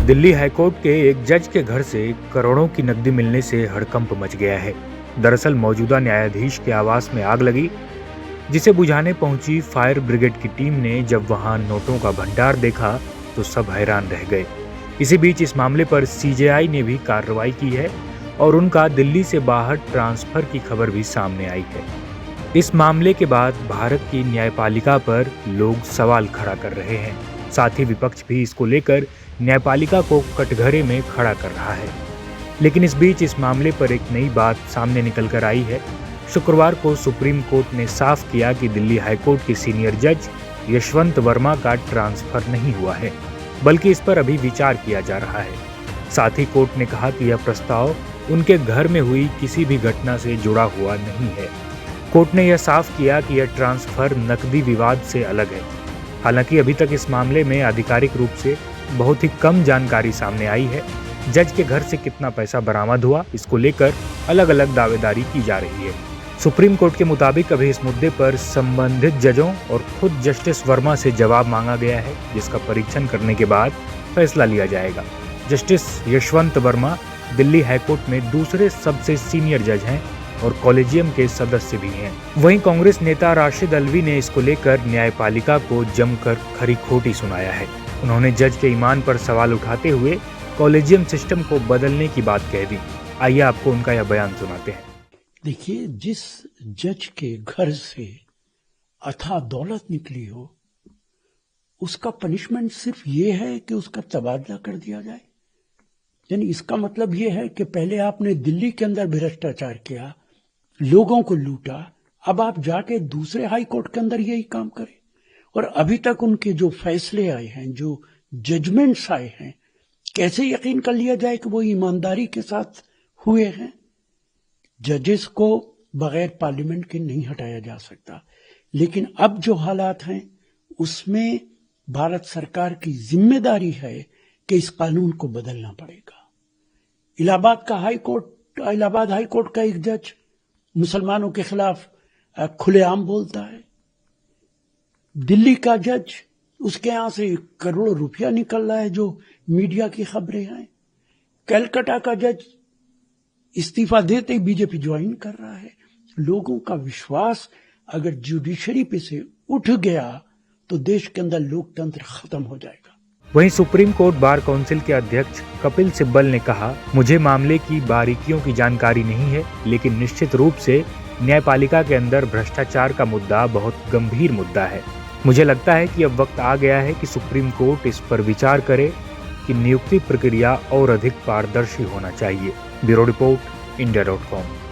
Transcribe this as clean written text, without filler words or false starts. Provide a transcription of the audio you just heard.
Delhi high court के एक जज के घर से करोड़ों की नकदी मिलने से हड़कंप मच गया है। दरअसल मौजूदा न्यायाधीश के आवास में आग लगी, जिसे बुझाने पहुंची फायर ब्रिगेड की टीम ने जब वहां नोटों का भंडार देखा तो सब हैरान रह गए। इसी बीच इस मामले पर सीजेआई ने भी कार्रवाई की है और उनका दिल्ली से बाहर ट्रांसफर की खबर भी सामने आई है। इस मामले के बाद भारत की न्यायपालिका पर लोग सवाल खड़ा कर रहे हैं। साथ ही विपक्ष भी इसको लेकर न्यायपालिका को कटघरे में खड़ा कर रहा है। लेकिन इस बीच इस मामले पर एक नई बात सामने निकल कर आई है। शुक्रवार को सुप्रीम कोर्ट ने साफ किया कि दिल्ली हाईकोर्ट के सीनियर जज यशवंत वर्मा का ट्रांसफर नहीं हुआ है, बल्कि इस पर अभी विचार किया जा रहा है। साथ ही कोर्ट ने कहा कि यह प्रस्ताव उनके घर में हुई किसी भी घटना से जुड़ा हुआ नहीं है। कोर्ट ने यह साफ किया कि यह ट्रांसफर नकदी विवाद से अलग है। हालांकि अभी तक इस मामले में आधिकारिक रूप से बहुत ही कम जानकारी सामने आई है। जज के घर से कितना पैसा बरामद हुआ, इसको लेकर अलग अलग दावेदारी की जा रही है। सुप्रीम कोर्ट के मुताबिक अभी इस मुद्दे पर संबंधित जजों और खुद जस्टिस वर्मा से जवाब मांगा गया है, जिसका परीक्षण करने के बाद फैसला लिया जाएगा। जस्टिस यशवंत वर्मा दिल्ली हाईकोर्ट में दूसरे सबसे सीनियर जज हैं और कॉलेजियम के सदस्य भी हैं। वहीं कांग्रेस नेता राशिद अल्वी ने इसको लेकर न्यायपालिका को जमकर खरी खोटी सुनाया है। उन्होंने जज के ईमान पर सवाल उठाते हुए कॉलेजियम सिस्टम को बदलने की बात कह दी। आइए आपको उनका यह बयान सुनाते हैं। देखिए, जिस जज के घर से अथाह दौलत निकली हो, उसका पनिशमेंट सिर्फ ये है कि उसका तबादला कर दिया जाए। यानी इसका मतलब ये है कि पहले आपने दिल्ली के अंदर भ्रष्टाचार किया, लोगों को लूटा, अब आप जाके दूसरे हाई कोर्ट के अंदर यही काम करें। और अभी तक उनके जो फैसले आए हैं, जो जजमेंट्स आए हैं, कैसे यकीन कर लिया जाए कि वो ईमानदारी के साथ हुए हैं। जजेस को बगैर पार्लियामेंट के नहीं हटाया जा सकता, लेकिन अब जो हालात हैं उसमें भारत सरकार की जिम्मेदारी है कि इस कानून को बदलना पड़ेगा। इलाहाबाद हाई कोर्ट का एक जज मुसलमानों के खिलाफ खुलेआम बोलता है। दिल्ली का जज, उसके यहां से करोड़ों रुपया निकल रहा है, जो मीडिया की खबरें हैं। कलकत्ता का जज इस्तीफा देते ही बीजेपी ज्वाइन कर रहा है। लोगों का विश्वास अगर जुडिशरी पे से उठ गया तो देश के अंदर लोकतंत्र खत्म हो जाएगा। वहीं सुप्रीम कोर्ट बार काउंसिल के अध्यक्ष कपिल सिब्बल ने कहा, मुझे मामले की बारीकियों की जानकारी नहीं है, लेकिन निश्चित रूप से न्यायपालिका के अंदर भ्रष्टाचार का मुद्दा बहुत गंभीर मुद्दा है। मुझे लगता है कि अब वक्त आ गया है कि सुप्रीम कोर्ट इस पर विचार करे कि नियुक्ति प्रक्रिया और अधिक पारदर्शी होना चाहिए। Bureau report, इंडिया.com।